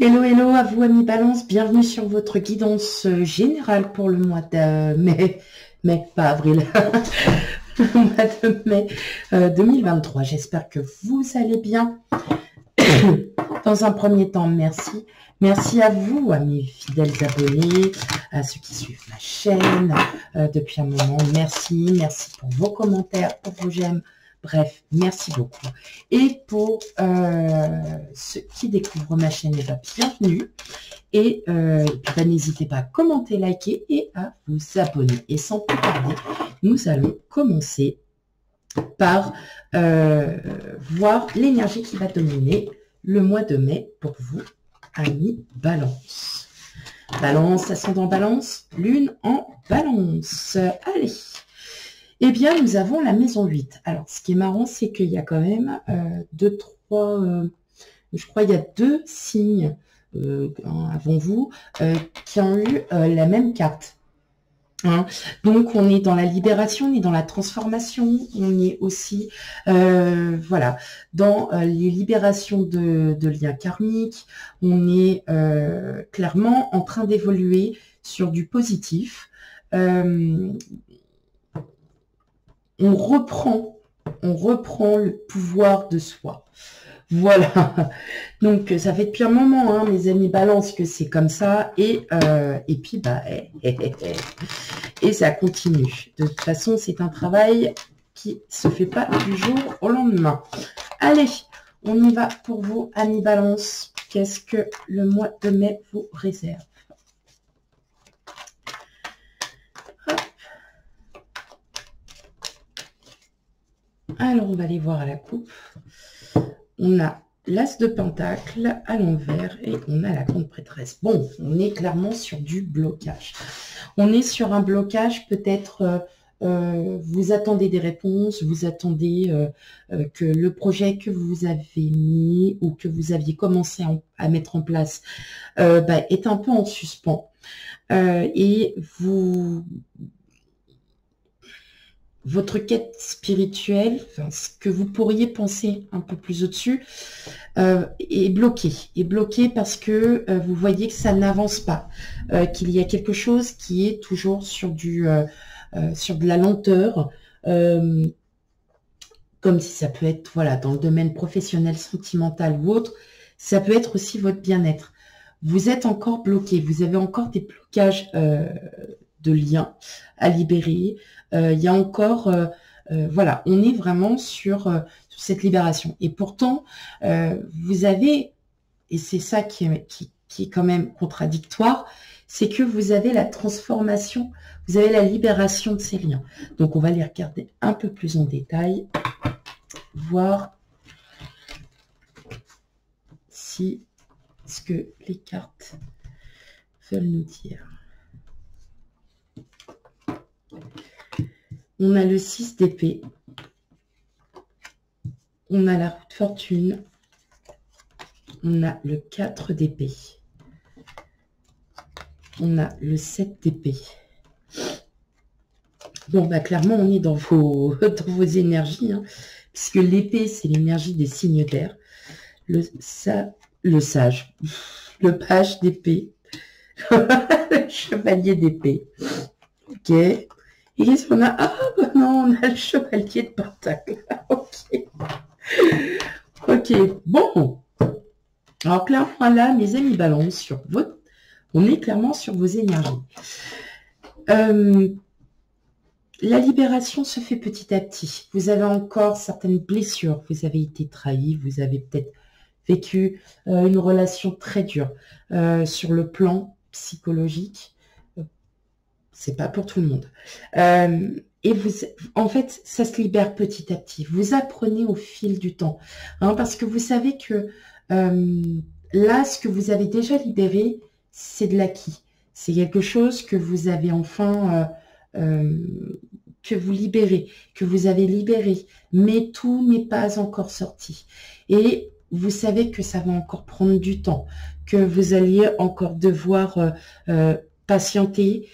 Hello, hello à vous amis Balance, bienvenue sur votre guidance générale pour le mois de mai, pas avril, le mois de mai 2023. J'espère que vous allez bien. Dans un premier temps, merci. Merci à vous, à mes fidèles abonnés, à ceux qui suivent ma chaîne depuis un moment. Merci, merci pour vos commentaires, pour vos j'aime. Bref, merci beaucoup. Et pour ceux qui découvrent ma chaîne, bienvenue. Et puis, n'hésitez pas à commenter, liker et à vous abonner. Et sans plus tarder, nous allons commencer par voir l'énergie qui va dominer le mois de mai pour vous, amis Balance. Balance, ascendant Balance, lune en Balance. Allez. Eh bien, nous avons la maison 8. Alors, ce qui est marrant, c'est qu'il y a quand même je crois il y a 2 signes avant vous qui ont eu la même carte. Hein. Donc, on est dans la libération, on est dans la transformation, on est aussi, voilà, dans les libérations de liens karmiques, on est clairement en train d'évoluer sur du positif. On reprend le pouvoir de soi. Voilà. Donc, ça fait depuis un moment, hein, mes amis Balance, que c'est comme ça. Et puis, et ça continue. De toute façon, c'est un travail qui se fait pas du jour au lendemain. Allez, on y va pour vous, amis Balance. Qu'est-ce que le mois de mai vous réserve? Alors, on va aller voir à la coupe. On a l'As de Pentacle à l'envers et on a la Grande Prêtresse. Bon, on est clairement sur du blocage. On est sur un blocage, peut-être, vous attendez des réponses, vous attendez que le projet que vous avez mis ou que vous aviez commencé à mettre en place est un peu en suspens. Et votre quête spirituelle, enfin, ce que vous pourriez penser un peu plus au-dessus, est bloqué. Est bloqué parce que vous voyez que ça n'avance pas, qu'il y a quelque chose qui est toujours sur sur de la lenteur, comme si ça peut être, voilà, dans le domaine professionnel, sentimental ou autre, ça peut être aussi votre bien-être. Vous êtes encore bloqué, vous avez encore des blocages de liens à libérer. Il y a encore, voilà, on est vraiment sur cette libération. Et pourtant, vous avez, et c'est ça qui est quand même contradictoire, c'est que vous avez la transformation, vous avez la libération de ces liens. Donc, on va les regarder un peu plus en détail, voir si ce que les cartes veulent nous dire. On a le 6 d'épée. On a la roue de fortune. On a le 4 d'épée. On a le 7 d'épée. Bon, clairement, on est dans vos énergies, hein, puisque l'épée, c'est l'énergie des signes d'air. Le sage. Le page d'épée. Le chevalier d'épée. Ok. Et qu'est-ce qu'on a? Ah, non, on a le chevalier de Pentacle. Ok. Ok, bon. Alors, clairement, là, mes amis Balance, on est clairement sur vos énergies. La libération se fait petit à petit. Vous avez encore certaines blessures. Vous avez été trahi. Vous avez peut-être vécu une relation très dure sur le plan psychologique. C'est pas pour tout le monde. Et en fait, ça se libère petit à petit. Vous apprenez au fil du temps. Hein, parce que vous savez que là, ce que vous avez déjà libéré, c'est de l'acquis. C'est quelque chose que vous avez enfin, que vous libérez, que vous avez libéré. Mais tout n'est pas encore sorti. Et vous savez que ça va encore prendre du temps, que vous alliez encore devoir patienter,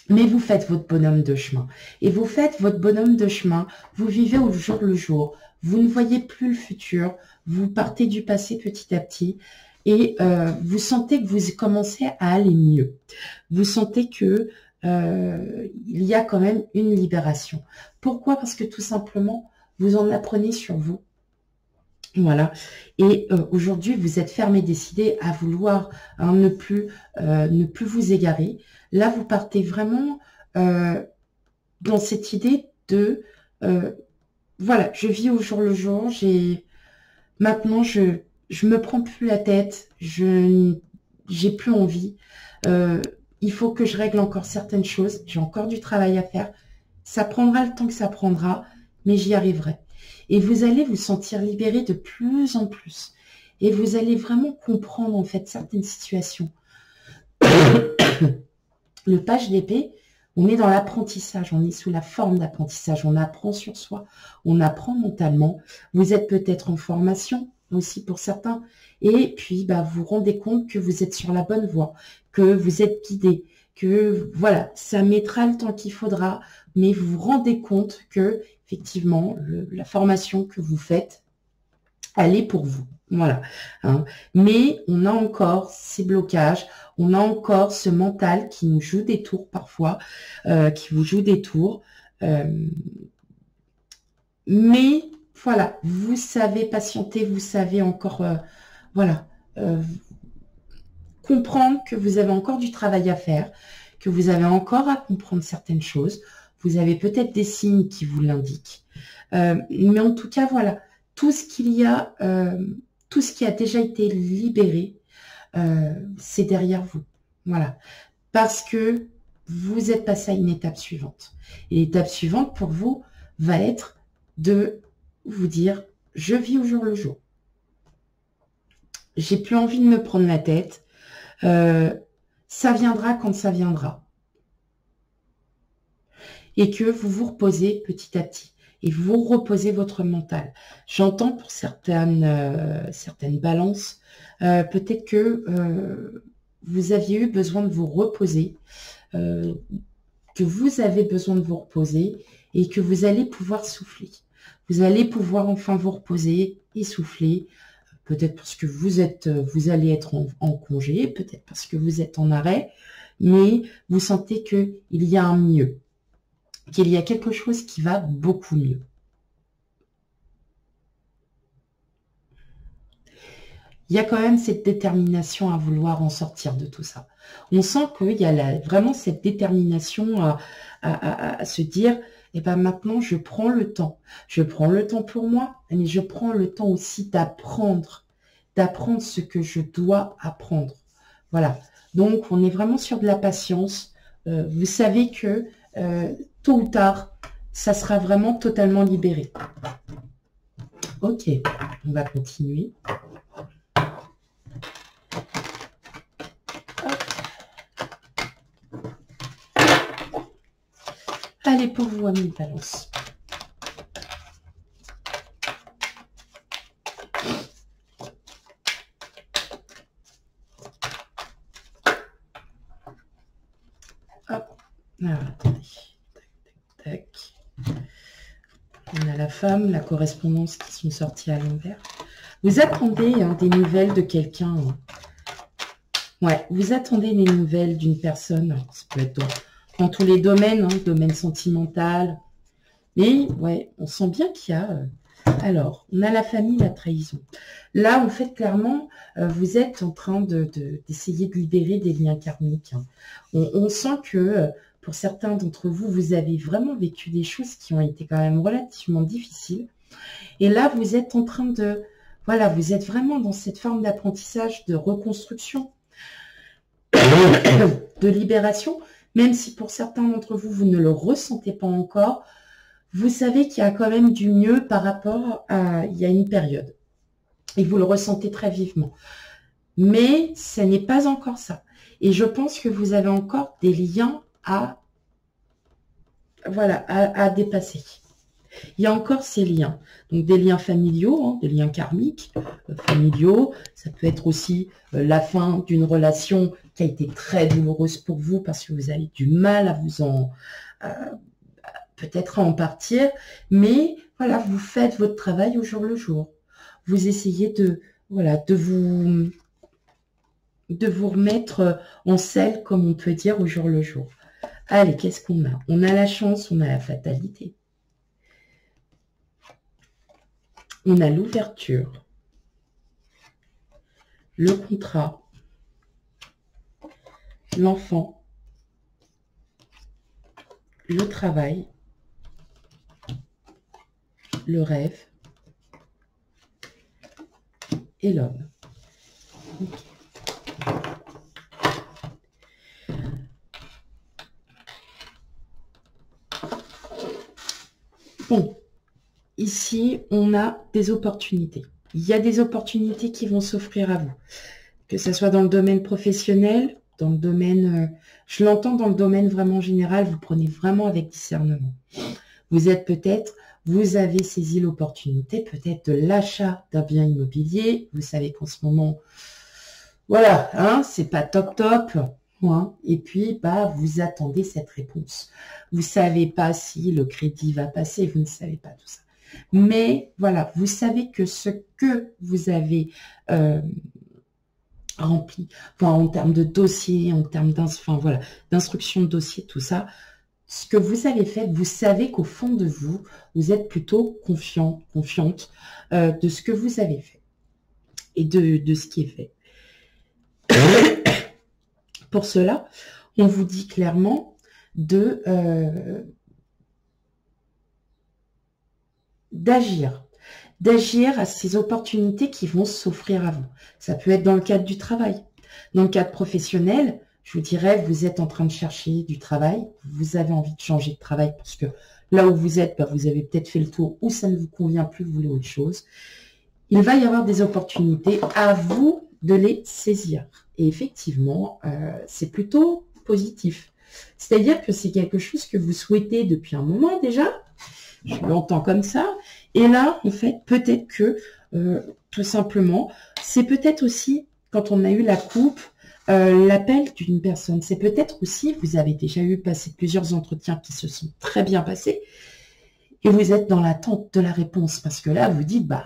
mais vous faites votre bonhomme de chemin. Et vous faites votre bonhomme de chemin, vous vivez au jour le jour. vous ne voyez plus le futur, vous partez du passé petit à petit et vous sentez que vous commencez à aller mieux. Vous sentez que il y a quand même une libération. Pourquoi? Parce que tout simplement, vous en apprenez sur vous. Voilà. Et aujourd'hui, vous êtes fermé, décidé à vouloir ne plus vous égarer. Là, vous partez vraiment dans cette idée de voilà, je vis au jour le jour. Maintenant, je me prends plus la tête. J'ai plus envie. Il faut que je règle encore certaines choses. J'ai encore du travail à faire. Ça prendra le temps que ça prendra, mais j'y arriverai. Et vous allez vous sentir libéré de plus en plus. Et vous allez vraiment comprendre en fait certaines situations. Le page d'épée, on est dans l'apprentissage, on est sous la forme d'apprentissage. On apprend sur soi, on apprend mentalement. Vous êtes peut-être en formation aussi pour certains. Et puis, bah, vous vous rendez compte que vous êtes sur la bonne voie, que vous êtes guidé, que voilà, ça mettra le temps qu'il faudra, mais vous vous rendez compte que effectivement, la formation que vous faites, elle est pour vous. Voilà. Hein. Mais on a encore ces blocages, on a encore ce mental qui nous joue des tours parfois, qui vous joue des tours. Mais voilà, vous savez patienter, vous savez encore, voilà, comprendre que vous avez encore du travail à faire, que vous avez encore à comprendre certaines choses. Vous avez peut-être des signes qui vous l'indiquent. Mais en tout cas, voilà, tout ce qu'il y a, tout ce qui a déjà été libéré, c'est derrière vous. Voilà. Parce que vous êtes passé à une étape suivante. Et l'étape suivante pour vous va être de vous dire, je vis au jour le jour. J'ai plus envie de me prendre la tête. Ça viendra quand ça viendra. Et que vous vous reposez petit à petit. Et vous reposez votre mental. J'entends pour certaines balances, peut-être que vous aviez eu besoin de vous reposer, que vous avez besoin de vous reposer et que vous allez pouvoir souffler. Vous allez pouvoir enfin vous reposer et souffler. Peut-être parce que vous allez être en congé, peut-être parce que vous êtes en arrêt, mais vous sentez qu'il y a un mieux. Qu'il y a quelque chose qui va beaucoup mieux. Il y a quand même cette détermination à vouloir en sortir de tout ça. On sent qu'il y a vraiment cette détermination à se dire, eh ben maintenant je prends le temps. Je prends le temps pour moi, mais je prends le temps aussi d'apprendre ce que je dois apprendre. Voilà. Donc on est vraiment sur de la patience. Vous savez que tôt ou tard, ça sera vraiment totalement libéré. Ok, on va continuer. Hop. Allez, pour vous, amis de Balance. Hop. Alors, attendez. Tac. On a la femme, la correspondance qui sont sorties à l'envers. Vous attendez des nouvelles de quelqu'un. Ouais, vous attendez des nouvelles d'une personne. Ça peut être dans tous les domaines, domaine sentimental. Mais ouais, on sent bien qu'il y a... alors, on a la famille, la trahison. Là, en fait, clairement, vous êtes en train d'essayer de libérer des liens karmiques. On sent que... pour certains d'entre vous, vous avez vraiment vécu des choses qui ont été quand même relativement difficiles. Et là, vous êtes en train de... voilà, vous êtes vraiment dans cette forme d'apprentissage, de reconstruction, de libération. Même si pour certains d'entre vous, vous ne le ressentez pas encore, vous savez qu'il y a quand même du mieux par rapport à il y a une période. Et vous le ressentez très vivement. Mais ce n'est pas encore ça. Et je pense que vous avez encore des liens à dépasser. Il y a encore ces liens. Donc des liens familiaux, des liens karmiques, familiaux. Ça peut être aussi la fin d'une relation qui a été très douloureuse pour vous parce que vous avez du mal à vous en... peut-être à en partir. Mais voilà, vous faites votre travail au jour le jour. Vous essayez de, voilà, de vous remettre en selle, comme on peut dire, au jour le jour. Allez, qu'est-ce qu'on a? On a la chance, on a la fatalité. On a l'ouverture, le contrat, l'enfant, le travail, le rêve et l'homme. Okay. Bon, ici, on a des opportunités. Il y a des opportunités qui vont s'offrir à vous, que ce soit dans le domaine professionnel, dans le domaine, je l'entends dans le domaine vraiment général, vous prenez vraiment avec discernement. Vous êtes peut-être, vous avez saisi l'opportunité peut-être de l'achat d'un bien immobilier. Vous savez qu'en ce moment, voilà, hein, c'est pas top top. Hein, et puis, bah, vous attendez cette réponse. Vous savez pas si le crédit va passer, vous ne savez pas tout ça. Mais voilà, vous savez que ce que vous avez rempli, enfin, en termes de dossier, en termes d'instruction de dossier, tout ça, ce que vous avez fait, vous savez qu'au fond de vous, vous êtes plutôt confiante de ce que vous avez fait et de ce qui est fait. Pour cela, on vous dit clairement d'agir à ces opportunités qui vont s'offrir à vous. Ça peut être dans le cadre du travail. Dans le cadre professionnel, je vous dirais, vous êtes en train de chercher du travail, vous avez envie de changer de travail parce que là où vous êtes, bah, vous avez peut-être fait le tour ou ça ne vous convient plus, vous voulez autre chose. Il va y avoir des opportunités, à vous de les saisir. Et effectivement, c'est plutôt positif. C'est-à-dire que c'est quelque chose que vous souhaitez depuis un moment déjà, je l'entends comme ça, et là, en fait, peut-être que, tout simplement, c'est peut-être aussi, quand on a eu la coupe, l'appel d'une personne, c'est peut-être aussi, vous avez déjà passé plusieurs entretiens qui se sont très bien passés, et vous êtes dans l'attente de la réponse, parce que là, vous dites, bah,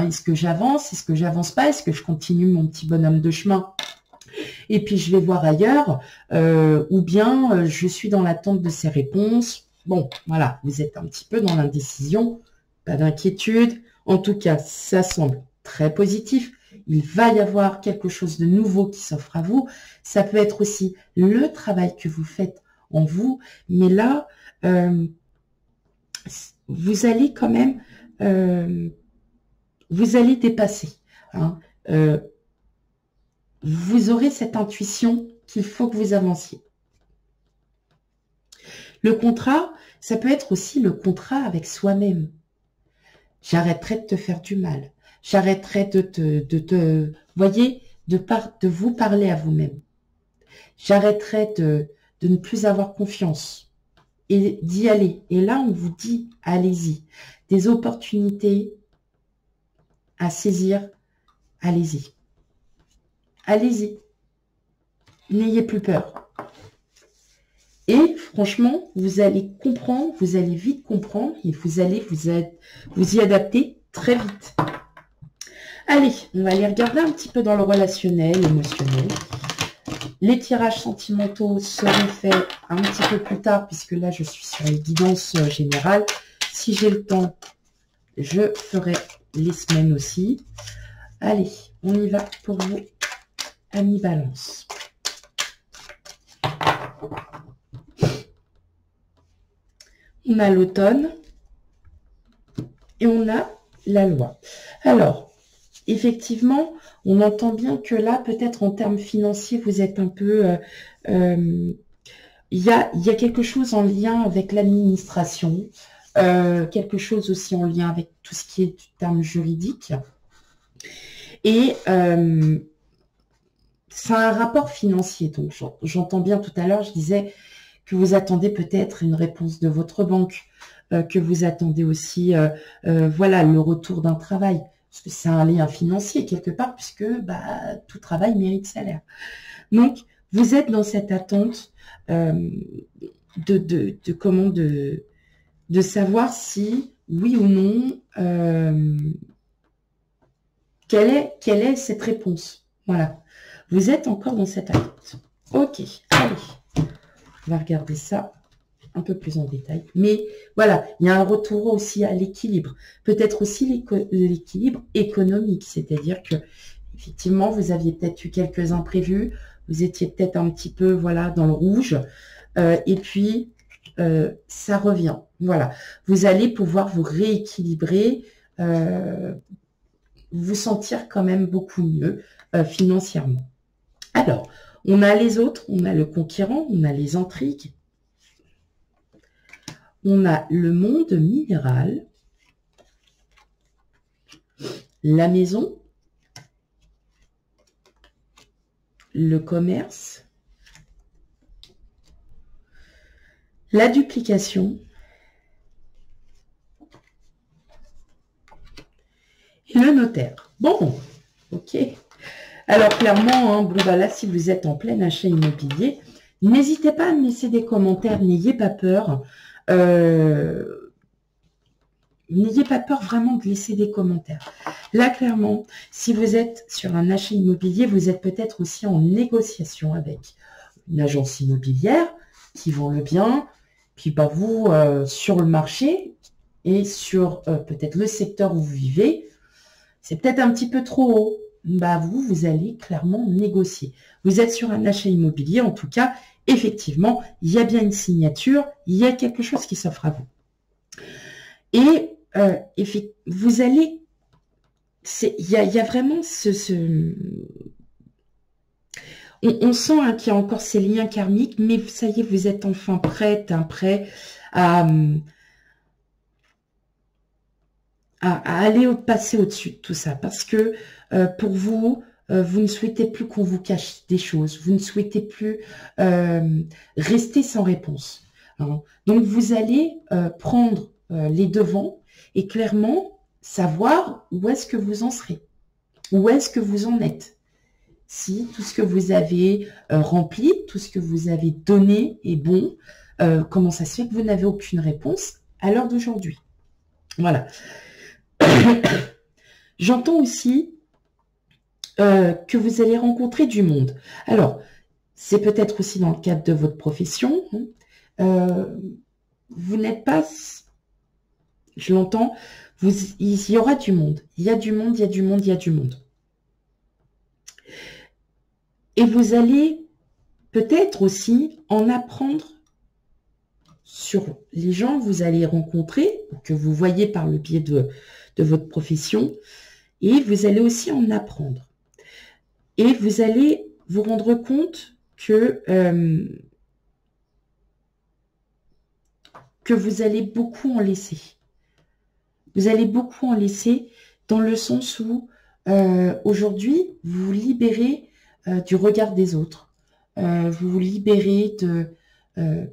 est-ce que j'avance, est-ce que j'avance pas, est-ce que je continue mon petit bonhomme de chemin, et puis je vais voir ailleurs, ou bien je suis dans l'attente de ces réponses. Bon, voilà, vous êtes un petit peu dans l'indécision, pas d'inquiétude, en tout cas, ça semble très positif. Il va y avoir quelque chose de nouveau qui s'offre à vous. Ça peut être aussi le travail que vous faites en vous, mais là, vous allez quand même, vous allez dépasser. Hein, vous aurez cette intuition qu'il faut que vous avanciez. Le contrat, ça peut être aussi le contrat avec soi-même. J'arrêterai de te faire du mal. J'arrêterai de voyez, de vous parler à vous-même. J'arrêterai de ne plus avoir confiance et d'y aller. Et là, on vous dit, allez-y. Des opportunités à saisir, allez-y. Allez-y. N'ayez plus peur. Et franchement, vous allez comprendre, vous allez vite comprendre et vous allez vous y adapter très vite. Allez, on va aller regarder un petit peu dans le relationnel, émotionnel. Les tirages sentimentaux seront faits un petit peu plus tard, puisque là, je suis sur les guidances générales. Si j'ai le temps, je ferai les semaines aussi. Allez, on y va pour vous, amis Balance. On a l'automne et on a la loi. Alors, effectivement, on entend bien que là, peut-être en termes financiers, vous êtes un peu... il y a quelque chose en lien avec l'administration, quelque chose aussi en lien avec tout ce qui est du terme juridique. Et c'est un rapport financier. Donc, j'entends bien tout à l'heure, je disais que vous attendez peut-être une réponse de votre banque, que vous attendez aussi, voilà, le retour d'un travail. Parce que c'est un lien financier quelque part, puisque bah, tout travail mérite salaire. Donc, vous êtes dans cette attente de savoir si oui ou non, quelle est cette réponse? Voilà. Vous êtes encore dans cette attente. Ok, allez. On va regarder ça un peu plus en détail. Mais voilà, il y a un retour aussi à l'équilibre. Peut-être aussi l'équilibre économique. C'est-à-dire que, effectivement, vous aviez peut-être eu quelques imprévus. Vous étiez peut-être un petit peu, voilà, dans le rouge. Et puis, ça revient. Voilà. Vous allez pouvoir vous rééquilibrer, vous sentir quand même beaucoup mieux financièrement. Alors, on a les autres, on a le conquérant, on a les intrigues, on a le monde minéral, la maison, le commerce, la duplication et le notaire. Bon, ok. Alors clairement, hein, bon, bah là, si vous êtes en plein achat immobilier, n'hésitez pas à me laisser des commentaires, n'ayez pas peur. N'ayez pas peur vraiment de laisser des commentaires. Là, clairement, si vous êtes sur un achat immobilier, vous êtes peut-être aussi en négociation avec une agence immobilière qui vend le bien, puis bah, vous, sur le marché et sur peut-être le secteur où vous vivez, c'est peut-être un petit peu trop haut. Bah, vous allez clairement négocier. Vous êtes sur un achat immobilier, en tout cas, effectivement, il y a bien une signature, il y a quelque chose qui s'offre à vous. Et vous allez, il y a vraiment on sent hein, qu'il y a encore ces liens karmiques, mais ça y est, vous êtes enfin prête, prêt à aller passer au-dessus de tout ça. Parce que pour vous, vous ne souhaitez plus qu'on vous cache des choses. Vous ne souhaitez plus rester sans réponse. Hein. Donc, vous allez prendre les devants et clairement savoir où est-ce que vous en serez. Où est-ce que vous en êtes. Si tout ce que vous avez rempli, tout ce que vous avez donné est bon, comment ça se fait que vous n'avez aucune réponse à l'heure d'aujourd'hui. Voilà. J'entends aussi que vous allez rencontrer du monde. Alors, c'est peut-être aussi dans le cadre de votre profession. Hein. Vous n'êtes pas, je l'entends, il y aura du monde. Il y a du monde, il y a du monde, il y a du monde. Et vous allez peut-être aussi en apprendre sur les gens que vous allez rencontrer, que vous voyez par le biais de votre profession, et vous allez aussi en apprendre. Et vous allez vous rendre compte que vous allez beaucoup en laisser. Vous allez beaucoup en laisser dans le sens où aujourd'hui, vous vous libérez du regard des autres. Vous vous libérez de... vous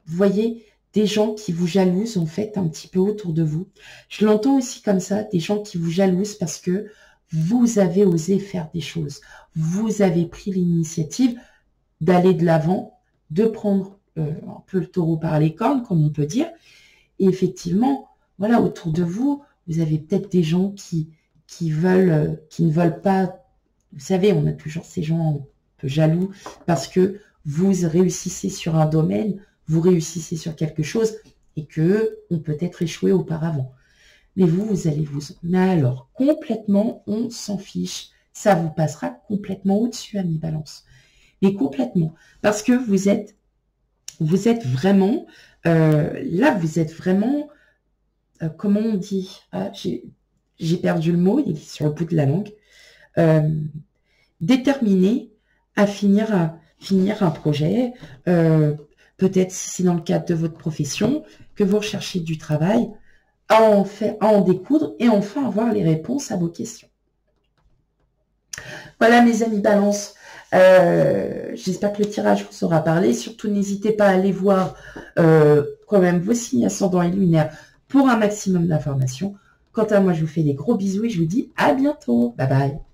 voyez, des gens qui vous jalousent, en fait, un petit peu autour de vous. Je l'entends aussi comme ça, des gens qui vous jalousent parce que vous avez osé faire des choses. Vous avez pris l'initiative d'aller de l'avant, de prendre un peu le taureau par les cornes, comme on peut dire. Et effectivement, voilà, autour de vous, vous avez peut-être des gens qui ne veulent pas... Vous savez, on a toujours ces gens un peu jaloux parce que vous réussissez sur un domaine, vous réussissez sur quelque chose et qu'eux ont peut-être échoué auparavant. Mais vous allez vous... Mais alors, complètement, on s'en fiche. Ça vous passera complètement au-dessus, ami Balance. Mais complètement. Parce que vous êtes vraiment... là, vous êtes vraiment... comment on dit? Ah, j'ai perdu le mot, il est sur le bout de la langue. Déterminé à finir un projet, peut-être si c'est dans le cadre de votre profession, que vous recherchez du travail, à en découdre et enfin avoir les réponses à vos questions. Voilà mes amis Balance, j'espère que le tirage vous aura parlé. Surtout n'hésitez pas à aller voir quand même vos signes ascendants et lunaires pour un maximum d'informations. Quant à moi, je vous fais des gros bisous et je vous dis à bientôt. Bye bye.